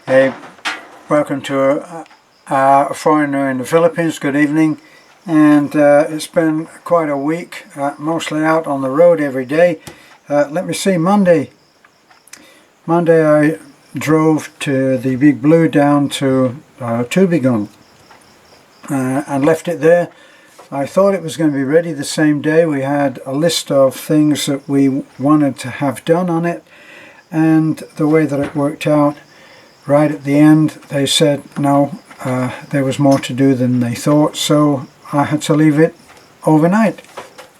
Hey, welcome to a foreigner in the Philippines. Good evening. And it's been quite a week, mostly out on the road every day. Let me see, Monday I drove to the Big Blue down to Tubigon and left it there. I thought it was going to be ready the same day. We had a list of things that we wanted to have done on it, and the way that it worked out, right at the end they said no, there was more to do than they thought, so I had to leave it overnight.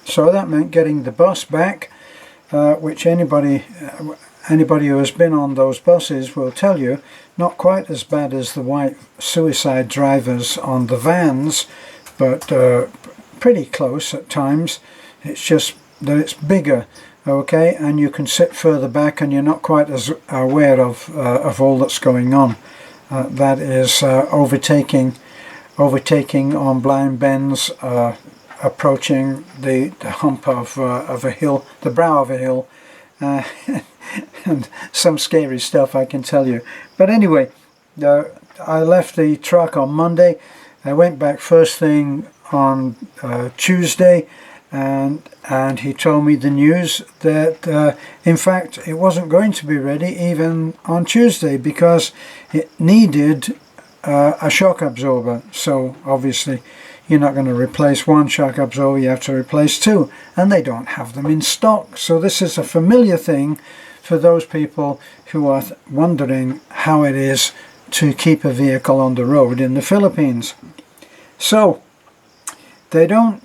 So that meant getting the bus back, which anybody who has been on those buses will tell you, not quite as bad as the white suicide drivers on the vans, but pretty close at times. It's just that it's bigger, okay, and you can sit further back and you're not quite as aware of all that's going on. That is overtaking on blind bends, approaching the hump of a hill, the brow of a hill, and some scary stuff, I can tell you. But anyway, I left the truck on Monday. I went back first thing on Tuesday, and he told me the news that in fact it wasn't going to be ready even on Tuesday because it needed a shock absorber. So obviously you're not going to replace one shock absorber, you have to replace two, and they don't have them in stock. So this is a familiar thing for those people who are wondering how it is to keep a vehicle on the road in the Philippines. So they don't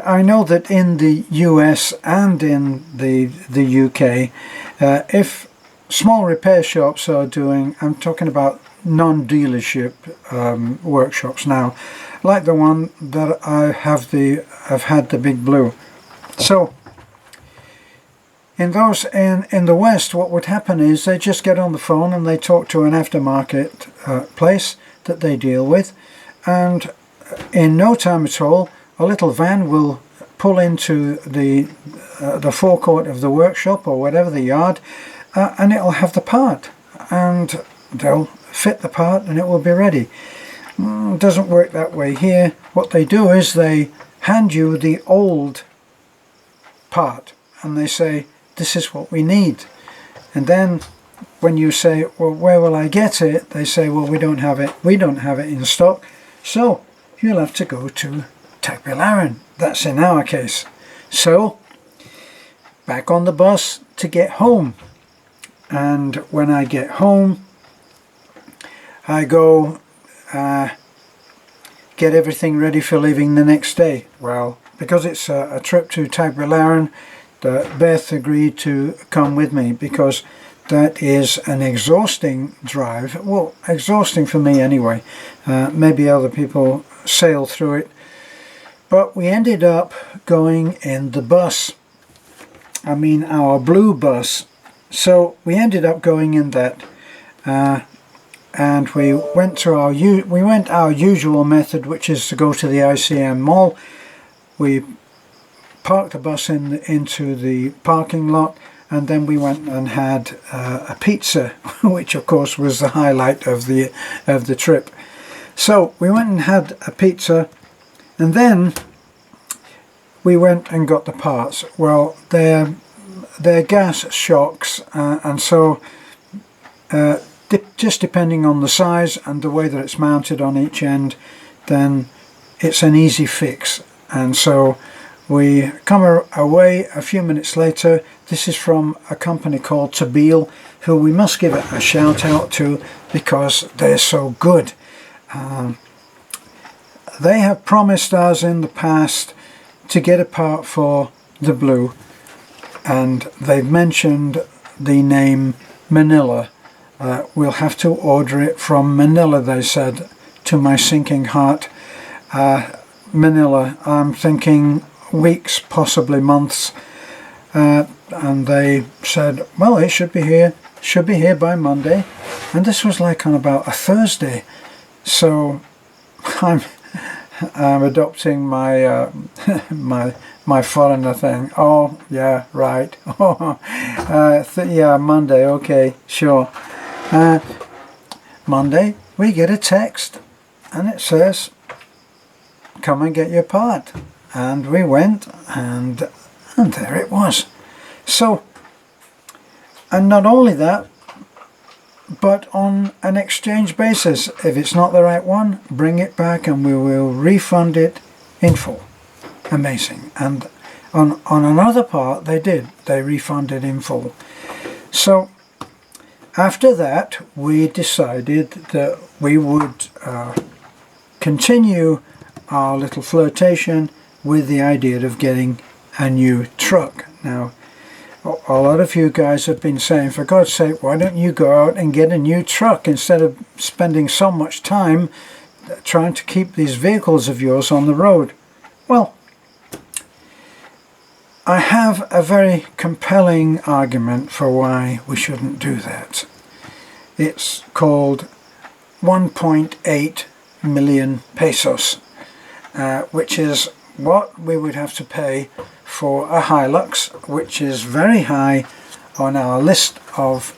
I know that in the US and in the UK, if small repair shops are doing, I'm talking about non-dealership workshops now, like the one that I've had the Big Blue. So in the West, what would happen is they just get on the phone and they talk to an aftermarket place that they deal with, and in no time at all a little van will pull into the forecourt of the workshop or whatever, the yard, and it'll have the part, and they'll fit the part and it will be ready. It doesn't work that way here. What they do is they hand you the old part and they say, this is what we need. And then when you say, well, where will I get it? They say, well, we don't have it in stock, so you'll have to go to Tagbilaran. That's in our case. So back on the bus to get home, and when I get home I go get everything ready for leaving the next day. Well, because it's a trip to Tagbilaran, Beth agreed to come with me because that is an exhausting drive. Well, exhausting for me anyway. Maybe other people sail through it. But we ended up going in the bus. I mean our blue bus. So we ended up going in that. And we went our usual method, which is to go to the ICM mall. We parked the bus into the parking lot, and then we went and had a pizza, which of course was the highlight of the trip. So we went and had a pizza, and then we went and got the parts. Well, they're gas shocks, and so just depending on the size and the way that it's mounted on each end, then it's an easy fix. And so we come away a few minutes later. This is from a company called Tabil, who we must give a shout out to because they're so good. They have promised us in the past to get a part for the Blue, and they've mentioned the name Manila. We'll have to order it from Manila, they said, to my sinking heart. Manila, I'm thinking weeks, possibly months, and they said, well, it should be here by Monday, and this was like on about a Thursday. So I'm I'm adopting my my foreigner thing. Oh yeah, right. Oh, yeah, Monday. Okay, sure. Monday we get a text, and it says, "Come and get your part." And we went, and there it was. So, and not only that, but on an exchange basis. If it's not the right one, bring it back and we will refund it in full. Amazing. And on another part they did. They refunded in full. So after that we decided that we would continue our little flirtation with the idea of getting a new truck. Now, a lot of you guys have been saying, for God's sake, why don't you go out and get a new truck instead of spending so much time trying to keep these vehicles of yours on the road? Well, I have a very compelling argument for why we shouldn't do that. It's called 1.8 million pesos, which is what we would have to pay for a Hilux, which is very high on our list of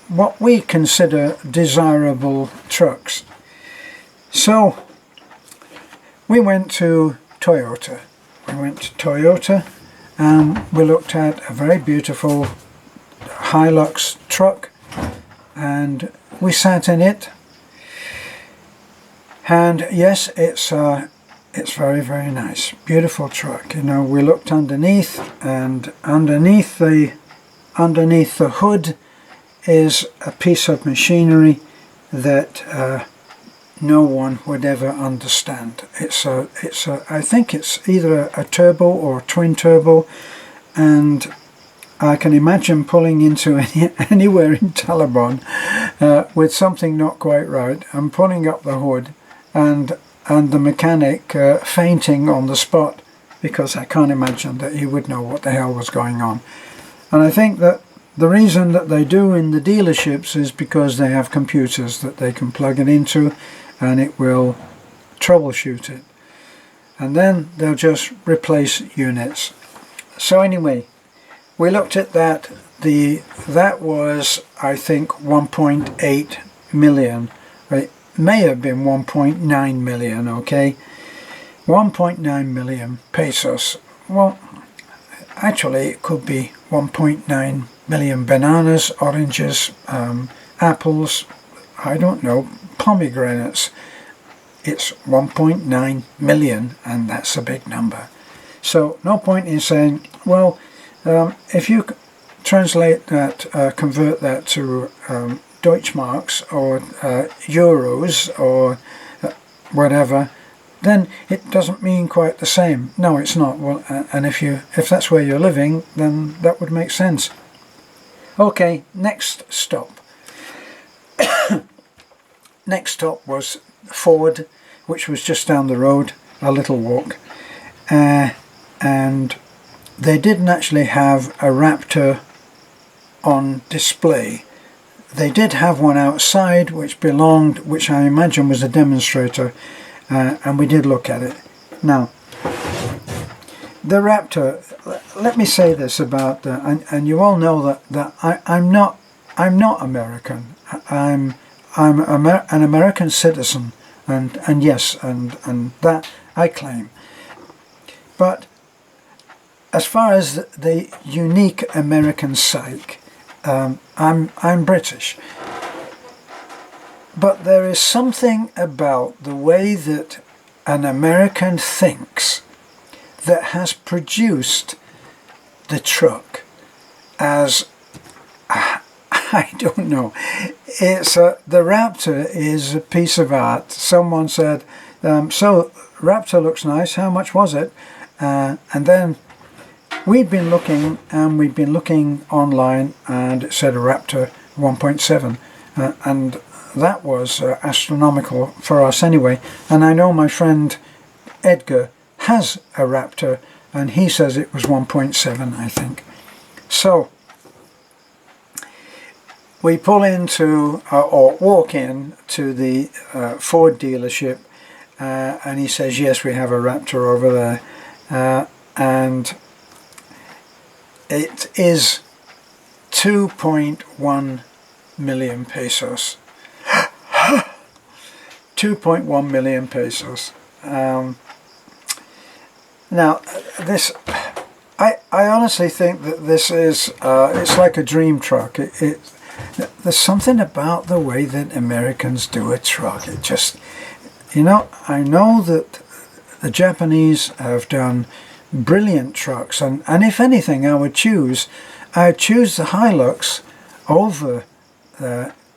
what we consider desirable trucks. So we went to Toyota. And we looked at a very beautiful Hilux truck, and we sat in it. And yes, it's very, very nice, beautiful truck. You know, we looked underneath, and underneath the hood is a piece of machinery that no one would ever understand. I think it's either a turbo or a twin turbo, and I can imagine pulling into anywhere in Taliban with something not quite right, and pulling up the hood, and the mechanic fainting on the spot, because I can't imagine that he would know what the hell was going on. And I think that the reason that they do in the dealerships is because they have computers that they can plug it into, and it will troubleshoot it. And then they'll just replace units. So anyway, we looked at that. That was, I think, 1.8 million. It may have been 1.9 million, okay? 1.9 million pesos. Well, actually it could be 1.9 million bananas, oranges, apples, I don't know, pomegranates. It's 1.9 million, and that's a big number. So no point in saying, well, if you translate that, convert that to Deutschmarks or euros or whatever, then it doesn't mean quite the same. No, it's not. Well, and if that's where you're living, then that would make sense. Okay, next stop. Next stop was Ford, which was just down the road, a little walk, and they didn't actually have a Raptor on display. They did have one outside which I imagine was a demonstrator, and we did look at it. Now, the Raptor, let me say this about and you all know that I'm not American. I'm an American citizen, and yes, and that I claim. But as far as the unique American psyche, I'm British. But there is something about the way that an American thinks that has produced the truck as I don't know. It's the Raptor is a piece of art. Someone said, so Raptor looks nice, how much was it? And then we'd been looking online, and it said a Raptor 1.7, and that was astronomical for us anyway. And I know my friend Edgar has a Raptor, and he says it was 1.7, I think. So we pull into, or walk in to the Ford dealership, and he says, yes, we have a Raptor over there, and it is 2.1 million pesos. 2.1 million pesos. Now, this, I honestly think that this is, it's like a dream truck. There's something about the way that Americans do a truck. It just, you know, I know that the Japanese have done brilliant trucks, and if anything, I would choose the Hilux over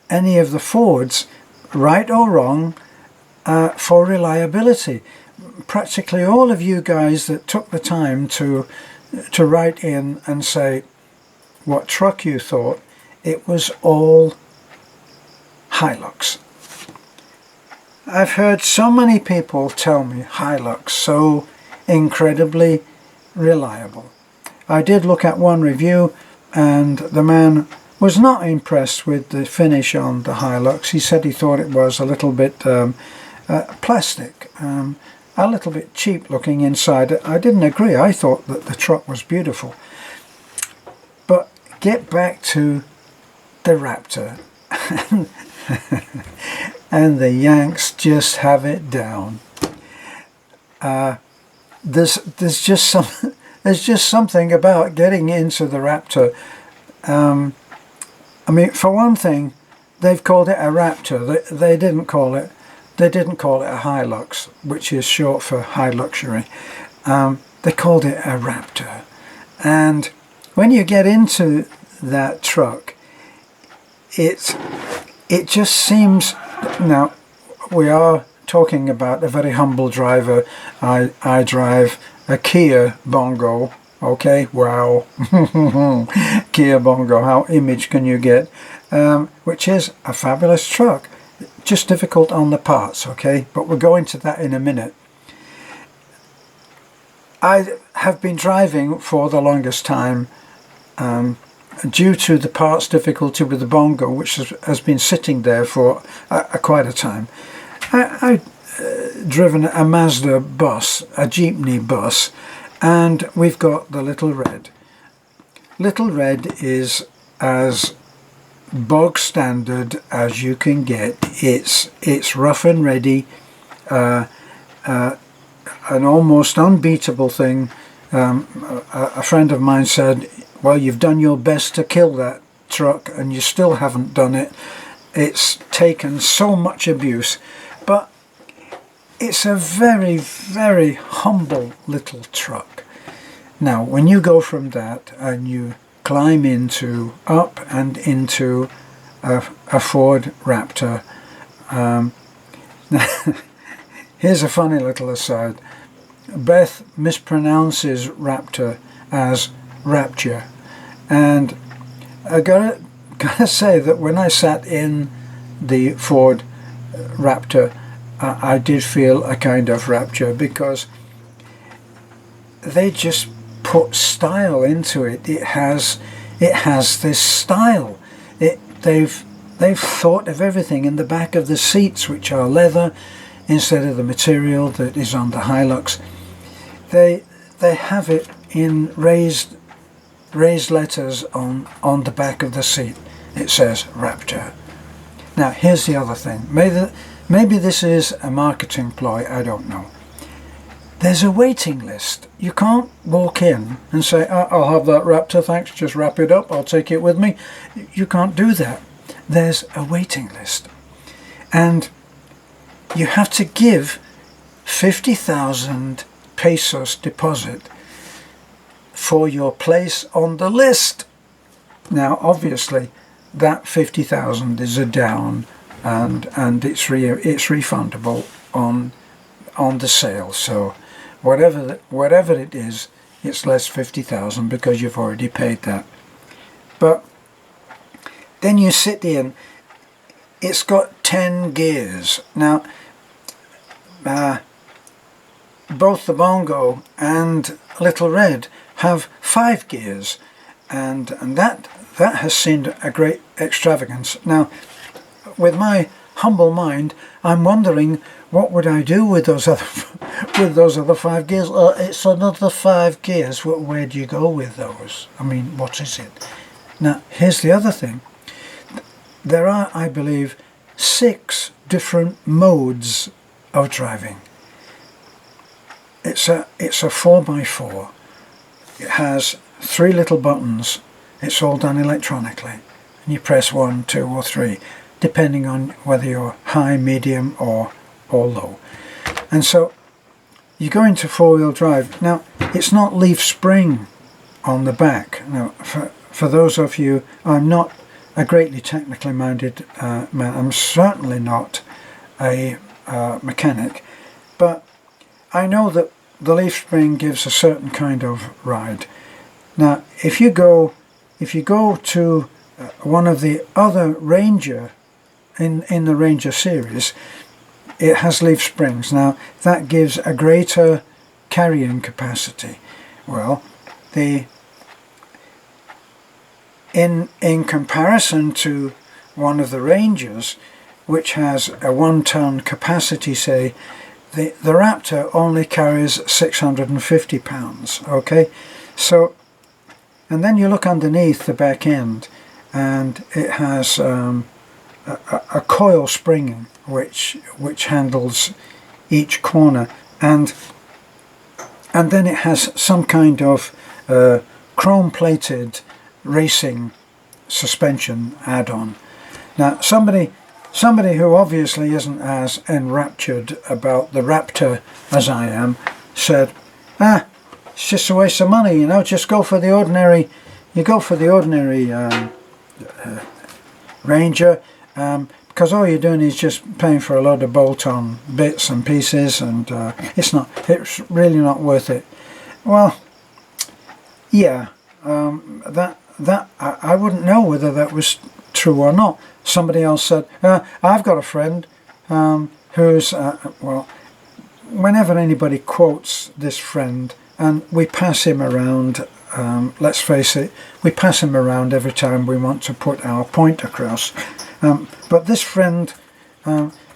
any of the Fords, right or wrong, for reliability. Practically all of you guys that took the time to write in and say what truck you thought, it was all Hilux. I've heard so many people tell me Hilux so incredibly reliable. I did look at one review, and the man was not impressed with the finish on the Hilux. He said he thought it was a little bit plastic, a little bit cheap looking inside. I didn't agree. I thought that the truck was beautiful. But get back to the Raptor. And the Yanks just have it down. There's just something about getting into the Raptor. I mean, for one thing, they've called it a Raptor. They didn't call it a Hilux, which is short for high luxury. They called it a Raptor. And when you get into that truck, it just seems, now we are talking about a very humble driver. I drive a Kia Bongo. Okay, wow. Kia Bongo, how image can you get? Which is a fabulous truck. Just difficult on the parts, okay? But we'll go into that in a minute. I have been driving for the longest time due to the parts difficulty with the Bongo, which has been sitting there for quite a time. I've driven a Mazda bus, a jeepney bus, and we've got the Little Red. Little Red is as bog standard as you can get. It's rough and ready, an almost unbeatable thing. A friend of mine said, well, you've done your best to kill that truck and you still haven't done it. It's taken so much abuse, but it's a very, very humble little truck. Now, when you go from that and you climb up and into a Ford Raptor, here's a funny little aside. Beth mispronounces Raptor as Rapture, and I gotta say that when I sat in the Ford Raptor, I did feel a kind of rapture, because they just put style into it. It has this style. They've thought of everything in the back of the seats, which are leather instead of the material that is on the Hilux. They have it in raised letters on the back of the seat. It says Raptor. Now here's the other thing. Maybe this is a marketing ploy, I don't know. There's a waiting list. You can't walk in and say, I'll have that Raptor, thanks, just wrap it up, I'll take it with me. You can't do that. There's a waiting list. And you have to give 50,000 pesos deposit for your place on the list. Now, obviously, that 50,000 is a down, and it's refundable on the sale. So whatever it is, it's less 50,000 because you've already paid that. But then you sit in. It's got 10 gears. Now, both the Bongo and Little Red have 5 gears, and that has seemed a great extravagance. Now, with my humble mind, I'm wondering what would I do with those other with those other 5 gears. It's another 5 gears. Where do you go with those? I mean, what is it? Now, here's the other thing. There are, I believe, 6 different modes of driving. It's a 4x4. It has 3 little buttons. It's all done electronically, and you press 1, 2 or 3 depending on whether you're high, medium or low. And so you go into 4-wheel drive. Now, it's not leaf spring on the back. Now, for those of you, I'm not a greatly technically minded man. I'm certainly not a mechanic, but I know that the leaf spring gives a certain kind of ride. Now, if you go to one of the other Ranger in the Ranger series, it has leaf springs. Now, that gives a greater carrying capacity. Well, in comparison to one of the Rangers, which has a 1-ton capacity, say, the Raptor only carries 650 pounds, okay? So, and then you look underneath the back end, and it has a coil springing which handles each corner, and then it has some kind of chrome-plated racing suspension add-on. Now, somebody who obviously isn't as enraptured about the Raptor as I am said, it's just a waste of money, you know, just go for the ordinary, Ranger, because all you're doing is just paying for a load of bolt-on bits and pieces, and it's really not worth it. Well, yeah, that I wouldn't know whether that was true or not. Somebody else said, I've got a friend who's, well, whenever anybody quotes this friend, and we pass him around, let's face it, we pass him around every time we want to put our point across. But this friend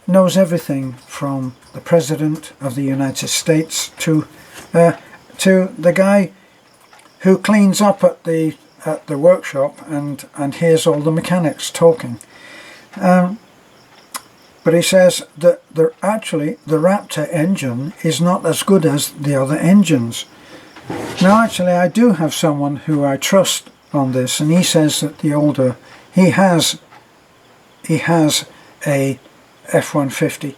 knows everything from the President of the United States to the guy who cleans up at the workshop and hears all the mechanics talking. But he says that actually the Raptor engine is not as good as the other engines. Now, actually, I do have someone who I trust on this, and he says that he has a F-150,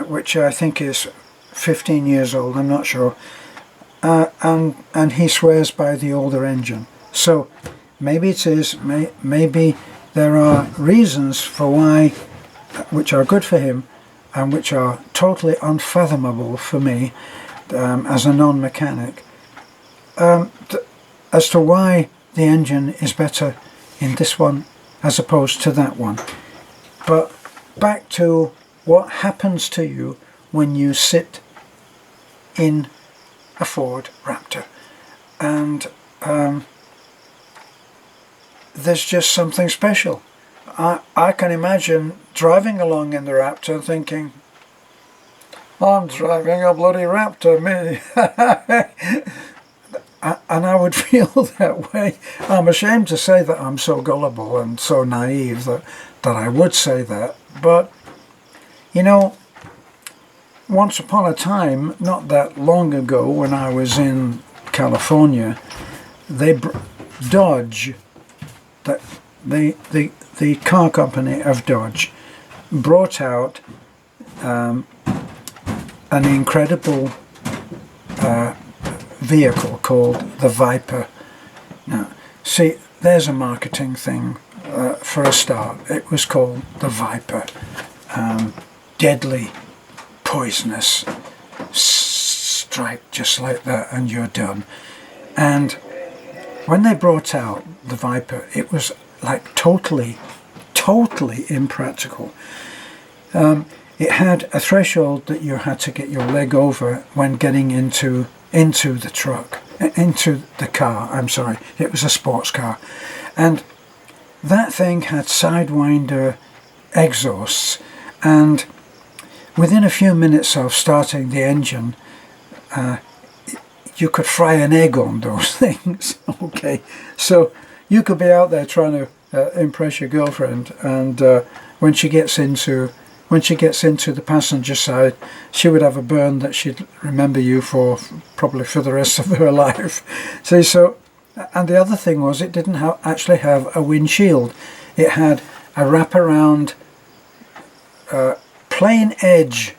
which I think is 15 years old, I'm not sure, and he swears by the older engine. So maybe it is, maybe there are reasons for why, which are good for him and which are totally unfathomable for me as a non-mechanic, as to why the engine is better in this one as opposed to that one. But back to what happens to you when you sit in a Ford Raptor, and there's just something special. I can imagine driving along in the Raptor thinking, I'm driving a bloody Raptor, me. And I would feel that way. I'm ashamed to say that I'm so gullible and so naive that I would say that. But, you know, once upon a time, not that long ago, when I was in California, Dodge, the car company of Dodge, brought out an incredible vehicle called the Viper. Now, see, there's a marketing thing for a start. It was called the Viper. Deadly, poisonous, strike just like that and you're done. And when they brought out the Viper, it was like totally impractical. It had a threshold that you had to get your leg over when getting into the truck, into the car, I'm sorry, it was a sports car. And that thing had Sidewinder exhausts, And within a few minutes of starting the engine, you could fry an egg on those things. Okay, so you could be out there trying to impress your girlfriend, and when she gets into the passenger side, she would have a burn that she'd remember you for probably for the rest of her life. See, so, and the other thing was, it didn't actually have a windshield. It had a wraparound plain edge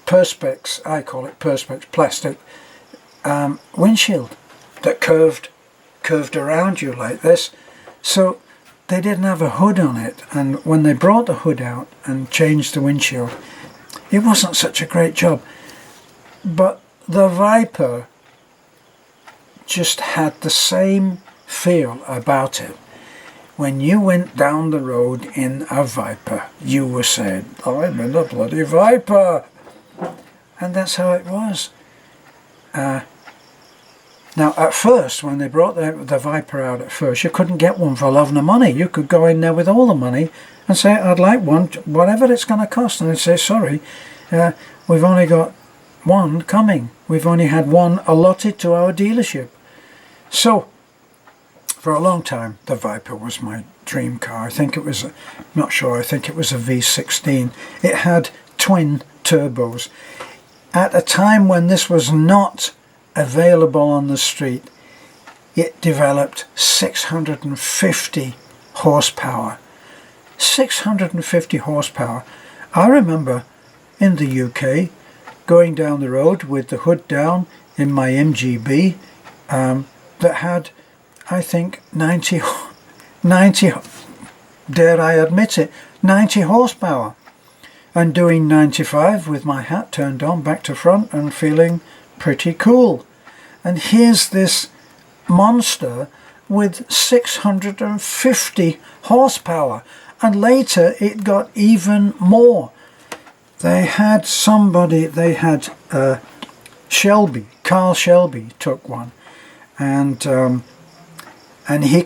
perspex, I call it perspex, plastic windshield that curved around you like this. So they didn't have a hood on it, and when they brought the hood out and changed the windshield, it wasn't such a great job. But the Viper just had the same feel about it. When you went down the road in a Viper, you were saying, I'm in a bloody Viper. And that's how it was. Now, at first, when they brought the Viper out at first, you couldn't get one for love nor money. You could go in there with all the money and say, I'd like one, whatever it's going to cost. And they'd say, sorry, we've only got one coming. We've only had one allotted to our dealership. So, for a long time, the Viper was my dream car. I think it was, not sure, I think it was a V16. It had twin turbos. At a time when this was not available on the street, it developed 650 horsepower. 650 horsepower. I remember in the UK going down the road with the hood down in my MGB that had, I think, 90, dare I admit it, 90 horsepower, and doing 95 with my hat turned on back to front and feeling pretty cool. And here's this monster with 650 horsepower, and later it got even more. They had Shelby, Carl Shelby took one, and he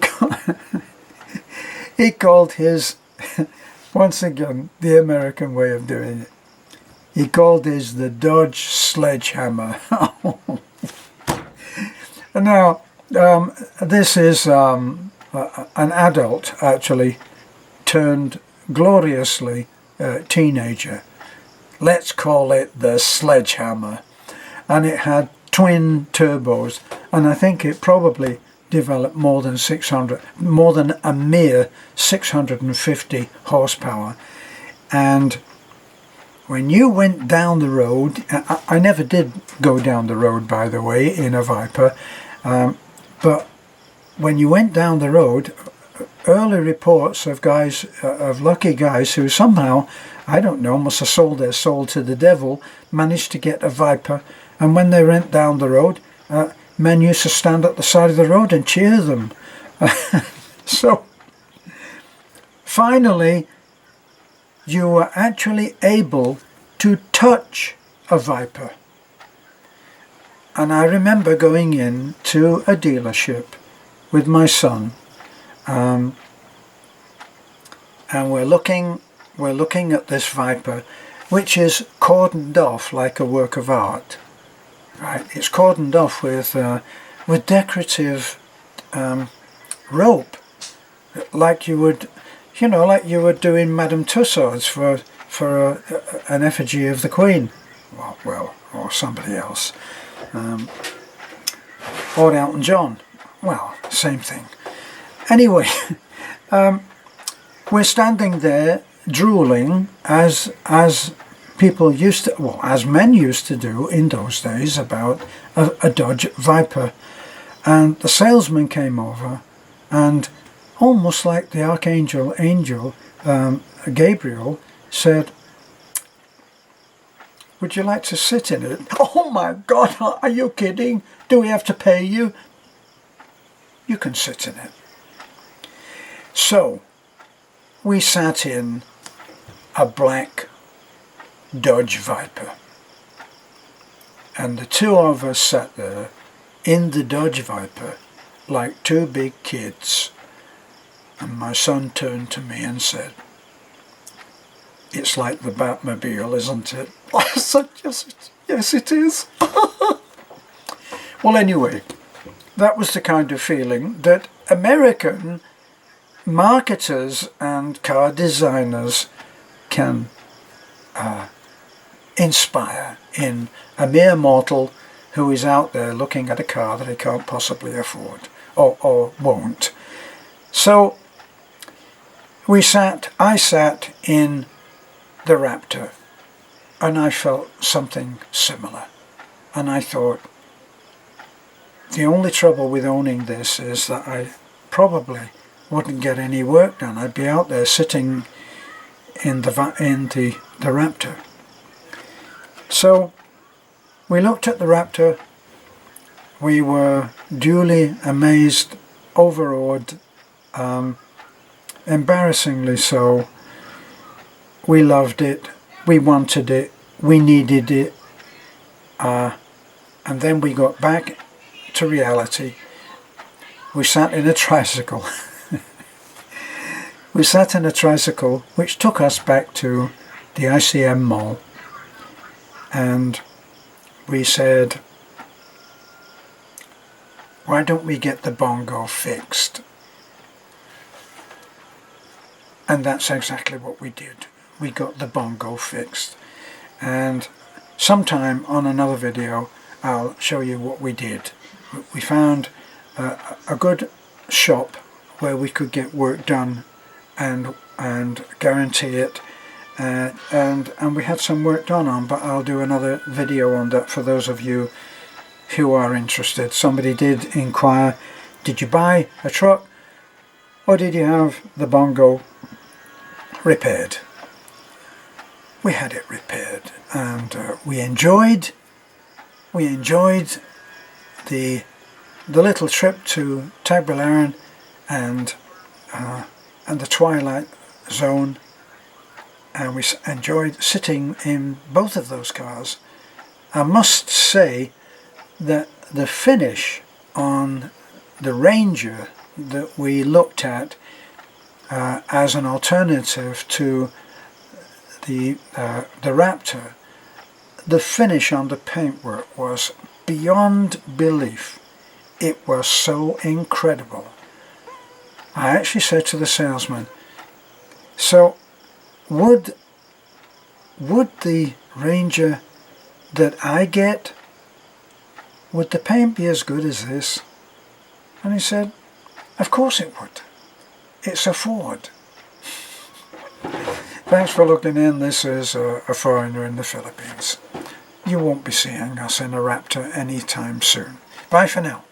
he called his, once again, the American way of doing it, he called his the Dodge Sledgehammer. Now, this is an adult, actually, turned gloriously teenager. Let's call it the Sledgehammer. And it had twin turbos, and I think it probably developed more than a mere 650 horsepower. And when you went down the road, I never did go down the road, by the way, in a Viper, but when you went down the road, early reports of guys, of lucky guys who somehow, I don't know, must have sold their soul to the devil, managed to get a Viper, and when they went down the road, men used to stand at the side of the road and cheer them. So, finally, you were actually able to touch a Viper. And I remember going in to a dealership with my son, and we're looking at this Viper, which is cordoned off like a work of art. Right, it's cordoned off with decorative rope, like you would, like you would do in Madame Tussauds for an effigy of the Queen, well, or somebody else, or Elton John. Well, same thing. Anyway, we're standing there drooling as people used to, well, as men used to do in those days, about a Dodge Viper. And the salesman came over, and almost like the archangel angel, Gabriel, said, would you like to sit in it? Oh my God, are you kidding? Do we have to pay you? You can sit in it. So, we sat in a black Dodge Viper, and the two of us sat there in the Dodge Viper like two big kids, and my son turned to me and said, It's like the Batmobile, isn't it? I said, yes it is. Well, anyway, that was the kind of feeling that American marketers and car designers can inspire in a mere mortal who is out there looking at a car that he can't possibly afford or won't. So I sat in the Raptor and I felt something similar, and I thought, the only trouble with owning this is that I probably wouldn't get any work done. I'd be out there sitting in the Raptor. So we looked at the Raptor. We were duly amazed, overawed, embarrassingly so. We loved it, we wanted it, we needed it, and then we got back to reality. We sat in a tricycle. We sat in a tricycle which took us back to the ICM mall, and we said, why don't we get the bongo fixed? And that's exactly what we did. We got the bongo fixed. And sometime on another video I'll show you what we did. We found a good shop where we could get work done and guarantee it, and we had some work done on, but I'll do another video on that for those of you who are interested. Somebody did inquire, did you buy a truck or did you have the bongo repaired? We had it repaired, and we enjoyed the little trip to Tagbilaran and the Twilight Zone, and we enjoyed sitting in both of those cars. I must say that the finish on the Ranger that we looked at as an alternative to the Raptor, the finish on the paintwork was beyond belief. It was so incredible. I actually said to the salesman, so would the Ranger that I get, would the paint be as good as this? And he said, of course it would. It's a Ford. Thanks for looking in. This is a foreigner in the Philippines. You won't be seeing us in a Raptor anytime soon. Bye for now.